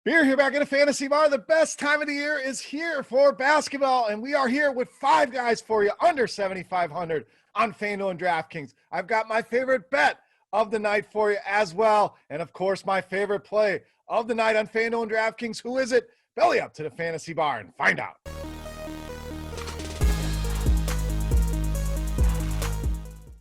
Beer here back in a fantasy bar. The best time of the year is here for basketball, and we are here with 5 guys for you under 7,500 on FanDuel and DraftKings. I've got my favorite bet of the night for you as well, and of course my favorite play of the night on FanDuel and DraftKings. Who is it? Belly up to the fantasy bar and find out.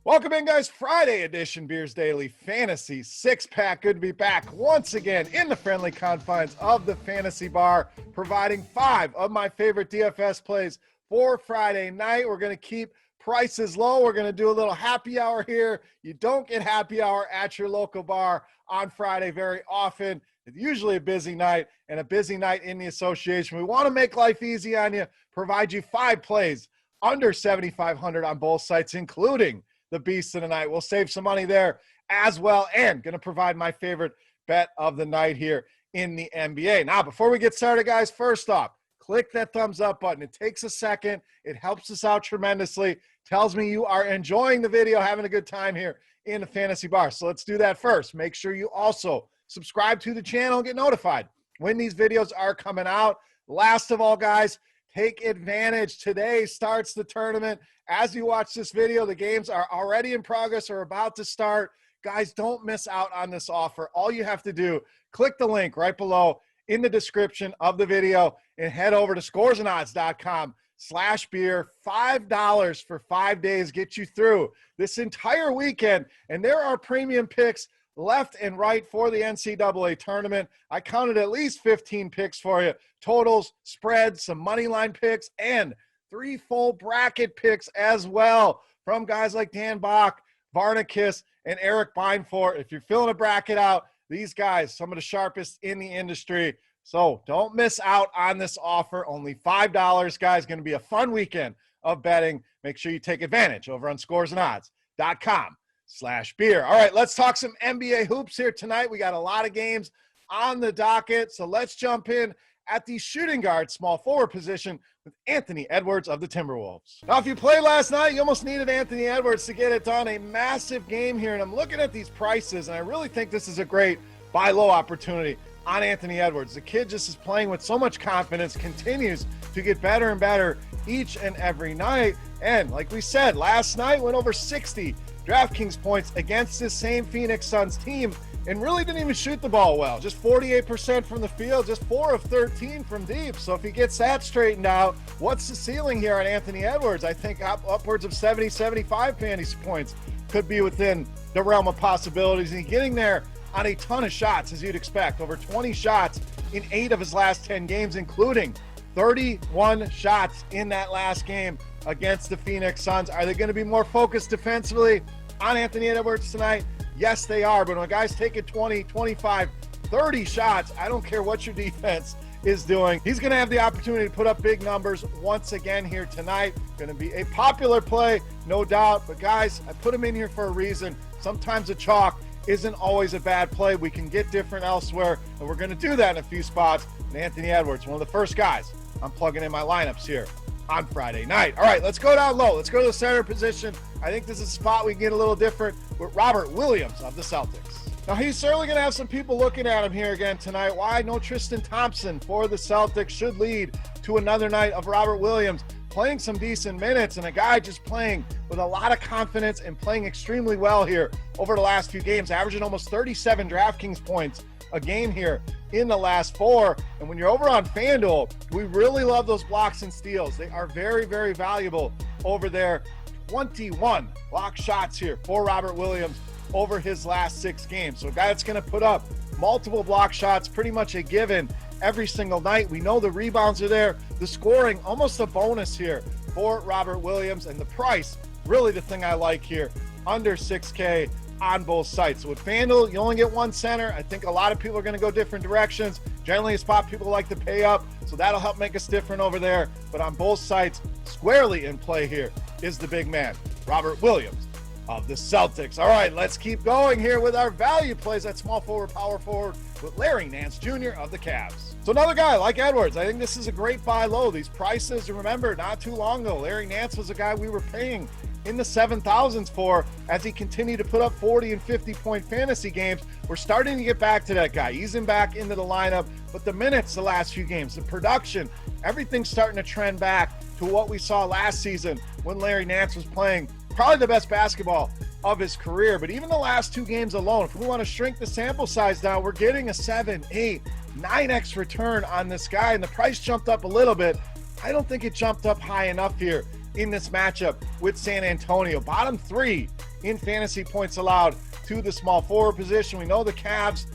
Welcome in, guys. Friday edition Beers Daily Fantasy 6-pack. Good to be back once again in the friendly confines of the fantasy bar, providing 5 of my favorite DFS plays for Friday night. We're going to keep prices low. We're going to do a little happy hour here. You don't get happy hour at your local bar on Friday very often. It's usually a busy night and a busy night in the association. We want to make life easy on you, provide you 5 plays under 7,500 on both sites, including the beast of the night. We'll save some money there as well, and going to provide my favorite bet of the night here in the NBA. Now, before we get started, guys, first off, click that thumbs up button. It takes a second. It helps us out tremendously. Tells me you are enjoying the video, having a good time here in the fantasy bar. So let's do that first. Make sure you also subscribe to the channel and get notified when these videos are coming out. Last of all, guys, take advantage. Today starts the tournament. As you watch this video, the games are already in progress or about to start. Guys, don't miss out on this offer. All you have to do, click the link right below in the description of the video and head over to scoresandodds.com/beer. $5 for 5 days gets you through this entire weekend. And there are premium picks left and right for the NCAA tournament. I counted at least 15 picks for you. Totals, spreads, some money line picks, and 3 full bracket picks as well from guys like Dan Bach, Varnicus, and Eric Beinfort. If you're filling a bracket out, these guys, some of the sharpest in the industry. So don't miss out on this offer. Only $5, guys. Going to be a fun weekend of betting. Make sure you take advantage over on scoresandodds.com/beer. All right, let's talk some NBA hoops here tonight. We got a lot of games on the docket, so let's jump in at the shooting guard small forward position with Anthony Edwards of the Timberwolves. Now, if you played last night, you almost needed Anthony Edwards to get it done. A massive game here, and I'm looking at these prices, and I really think this is a great buy low opportunity on Anthony Edwards. The kid just is playing with so much confidence, continues to get better and better each and every night, and like we said, last night went over 60 DraftKings points against this same Phoenix Suns team, and really didn't even shoot the ball well. Just 48% from the field, just 4 of 13 from deep. So if he gets that straightened out, what's the ceiling here on Anthony Edwards? I think upwards of 70, 75 fantasy points could be within the realm of possibilities. And he's getting there on a ton of shots, as you'd expect. Over 20 shots in 8 of his last 10 games, including 31 shots in that last game against the Phoenix Suns. Are they going to be more focused defensively on Anthony Edwards tonight? Yes, they are. But when guys take it 20, 25, 30 shots, I don't care what your defense is doing. He's going to have the opportunity to put up big numbers once again here tonight. Going to be a popular play, no doubt. But guys, I put him in here for a reason. Sometimes a chalk isn't always a bad play. We can get different elsewhere, and we're going to do that in a few spots. And Anthony Edwards, one of the first guys I'm plugging in my lineups here on Friday night. All right, let's go down low. Let's go to the center position. I think this is a spot we can get a little different with Robert Williams of the Celtics. Now, he's certainly going to have some people looking at him here again tonight. Why? No Tristan Thompson for the Celtics should lead to another night of Robert Williams playing some decent minutes, and a guy just playing with a lot of confidence and playing extremely well here over the last few games, averaging almost 37 DraftKings points a game here in the last 4. And when you're over on FanDuel, we really love those blocks and steals. They are very, very valuable over there. 21 block shots here for Robert Williams over his last 6 games. So a guy that's going to put up multiple block shots, pretty much a given every single night. We know the rebounds are there. The scoring, almost a bonus here for Robert Williams. And the price, really the thing I like here, under 6K on both sites. So with FanDuel, you only get one center. I think a lot of people are going to go different directions. Generally a spot people like to pay up, so that'll help make us different over there. But on both sites, squarely in play here is the big man, Robert Williams of the Celtics. All right, let's keep going here with our value plays at small forward, power forward with Larry Nance Jr. of the Cavs. So another guy like Edwards, I think this is a great buy low. These prices, remember, not too long ago, Larry Nance was a guy we were paying in the 7,000s for as he continued to put up 40 and 50-point fantasy games. We're starting to get back to that guy, easing back into the lineup, but the minutes the last few games, the production, everything's starting to trend back to what we saw last season when Larry Nance was playing probably the best basketball of his career. But even the last 2 games alone, if we want to shrink the sample size down, we're getting a 7, 8, 9x return on this guy, and the price jumped up a little bit. I don't think it jumped up high enough here in this matchup with San Antonio. Bottom 3 in fantasy points allowed to the small forward position. We know the Cavs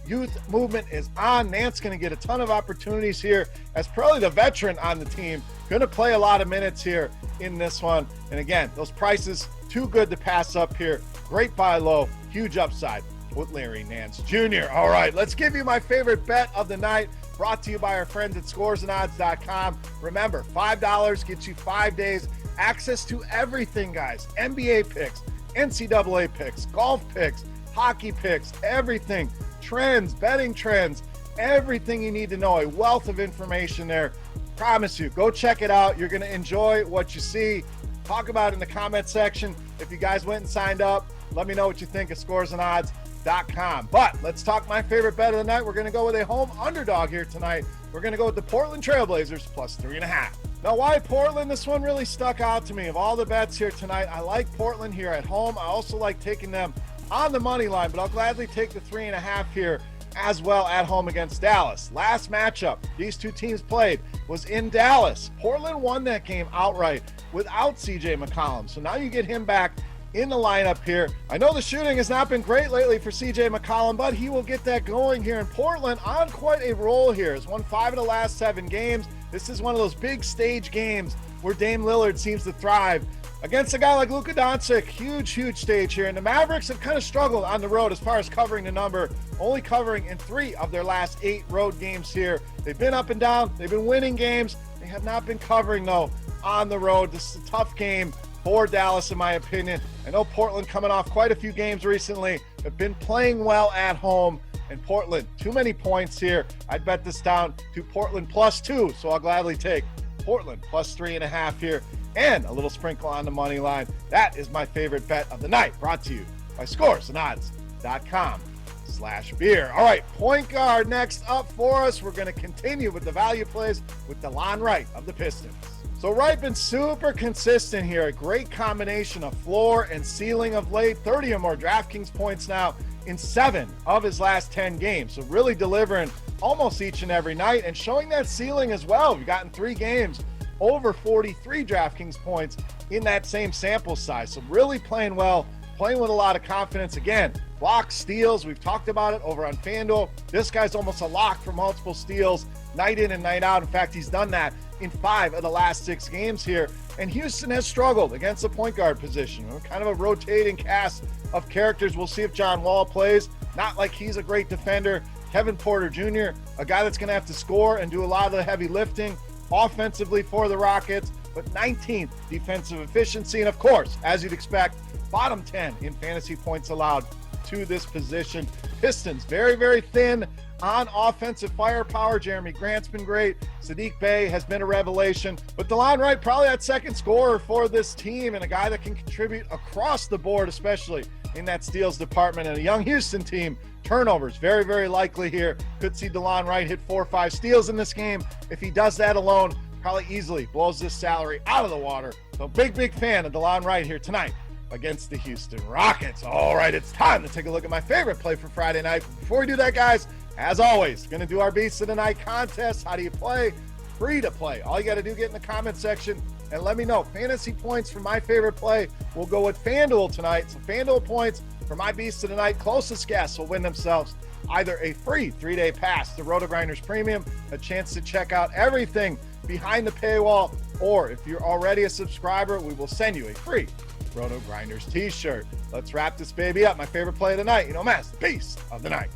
youth movement is on. Nance going to get a ton of opportunities here as probably the veteran on the team. Going to play a lot of minutes here in this one. And again, those prices too good to pass up here. Great buy low, huge upside with Larry Nance Jr. All right, let's give you my favorite bet of the night, brought to you by our friends at scoresandodds.com. Remember, $5 gets you 5 days access to everything, guys. NBA picks, NCAA picks, golf picks, hockey picks, everything. Trends, betting trends, everything you need to know. A wealth of information there. Promise you, go check it out. You're going to enjoy what you see. Talk about it in the comment section. If you guys went and signed up, let me know what you think of scoresandodds.com. But let's talk my favorite bet of the night. We're going to go with a home underdog here tonight. We're going to go with the Portland Trailblazers plus 3.5. Now, why Portland? This one really stuck out to me. Of all the bets here tonight, I like Portland here at home. I also like taking them on the money line, but I'll gladly take the 3.5 here as well at home against Dallas. Last matchup these two teams played was in Dallas. Portland won that game outright without CJ McCollum. So now you get him back in the lineup here. I know the shooting has not been great lately for CJ McCollum, but he will get that going here in Portland on quite a roll here. Has won 5 of the last 7 games. This is one of those big stage games where Dame Lillard seems to thrive against a guy like Luka Doncic. Huge stage here. And the Mavericks have kind of struggled on the road as far as covering the number, only covering in 3 of their last 8 road games here. They've been up and down. They've been winning games. They have not been covering, though, on the road. This is a tough game for Dallas, in my opinion. I know Portland, coming off quite a few games recently, have been playing well at home. And Portland, too many points here. I'd bet this down to Portland plus 2, so I'll gladly take Portland plus 3.5 here, and a little sprinkle on the money line. That is my favorite bet of the night, brought to you by scoresandodds.com/beer. All right, point guard next up for us. We're going to continue with the value plays with DELON WRIGHT of the Pistons. So Wright been super consistent here. A great combination of floor and ceiling of late. 30 or more DraftKings points now in 7 of his last 10 games. So really delivering almost each and every night and showing that ceiling as well. We've gotten 3 games over 43 DraftKings points in that same sample size. So really playing well, playing with a lot of confidence. Again, blocks, steals, we've talked about it over on FanDuel. This guy's almost a lock for multiple steals night in and night out. In fact, he's done that in 5 of the last 6 games here. And Houston has struggled against the point guard position. Kind of a rotating cast of characters. We'll see if John Wall plays. Not like he's a great defender. Kevin Porter Jr., a guy that's going to have to score and do a lot of the heavy lifting offensively for the Rockets, but 19th defensive efficiency. And of course, as you'd expect, bottom 10 in fantasy points allowed to this position. Pistons, very thin on offensive firepower. Jeremy Grant's been great. Sadiq Bey has been a revelation. But DELON WRIGHT, probably that second scorer for this team and a guy that can contribute across the board, especially in that steals department. And a young Houston team, turnovers, very likely here. Could see DELON WRIGHT hit 4 or 5 steals in this game. If he does that alone, probably easily blows this salary out of the water. So big fan of DELON WRIGHT here tonight against the Houston Rockets. All right, it's time to take a look at my favorite play for Friday night. Before we do that, guys, as always, going to do our Beast of the Night contest. How do you play? Free to play. All you got to do, get in the comment section and let me know. Fantasy points for my favorite play. We'll go with FanDuel tonight. So FanDuel points for my Beast of the Night. Closest guess will win themselves either a free 3-day pass to RotoGrinders Premium, a chance to check out everything behind the paywall, or if you're already a subscriber, we will send you a free RotoGrinders t-shirt. Let's wrap this baby up. My favorite play of the night, Mass, the Beast of the Night.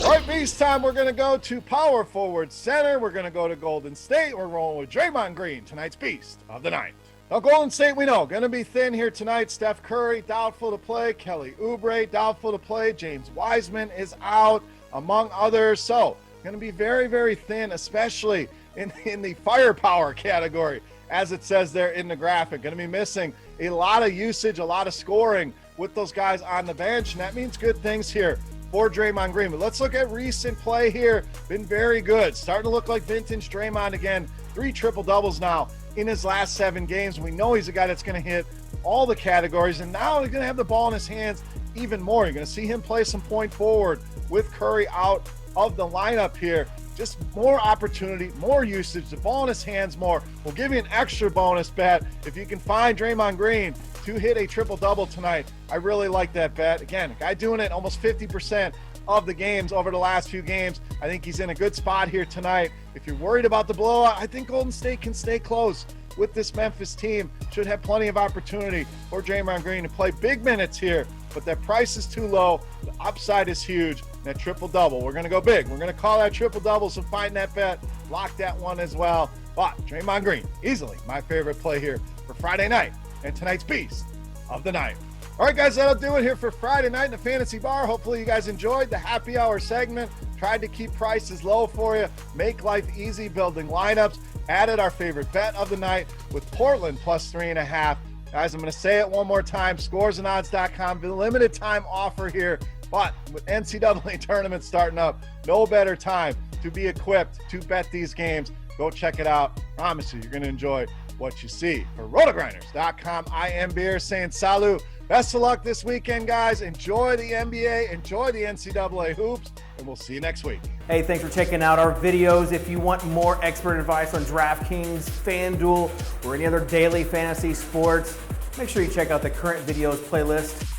All right, Beast time. We're going to go to power forward center. We're going to go to Golden State. We're rolling with Draymond Green, tonight's Beast of the Night. Now, Golden State, we know, going to be thin here tonight. Steph Curry, doubtful to play. Kelly Oubre, doubtful to play. James Wiseman is out, among others. So, going to be very thin, especially in the firepower category, as it says there in the graphic. Going to be missing a lot of usage, a lot of scoring with those guys on the bench, and that means good things here for Draymond Green. But let's look at recent play here. Been very good. Starting to look like vintage Draymond again. 3 triple-doubles now in his last 7 games. We know he's a guy that's going to hit all the categories, and now he's going to have the ball in his hands even more. You're going to see him play some point forward with Curry out of the lineup here. Just more opportunity, more usage, the ball in his hands more. We'll give you an extra bonus bet if you can find Draymond Green to hit a triple-double tonight. I really like that bet. Again, a guy doing it almost 50% of the games over the last few games. I think he's in a good spot here tonight. If you're worried about the blowout, I think Golden State can stay close with this Memphis team. Should have plenty of opportunity for Draymond Green to play big minutes here, but that price is too low. The upside is huge. That triple-double, we're going to go big. We're going to call that triple-double, so find that bet. Lock that one as well. But Draymond Green, easily my favorite play here for Friday night and tonight's Beast of the Night. All right, guys, that'll do it here for Friday night in the Fantasy Bar. Hopefully you guys enjoyed the happy hour segment. Tried to keep prices low for you, make life easy building lineups. Added our favorite bet of the night with Portland plus 3.5. Guys, I'm going to say it one more time. Scoresandodds.com, limited time offer here. But with NCAA tournaments starting up, no better time to be equipped to bet these games. Go check it out. Promise you, you're going to enjoy what you see. For RotoGrinders.com, I am Beer saying salut. Best of luck this weekend, guys. Enjoy the NBA, enjoy the NCAA hoops, and we'll see you next week. Hey, thanks for checking out our videos. If you want more expert advice on DraftKings, FanDuel, or any other daily fantasy sports, make sure you check out the current videos playlist.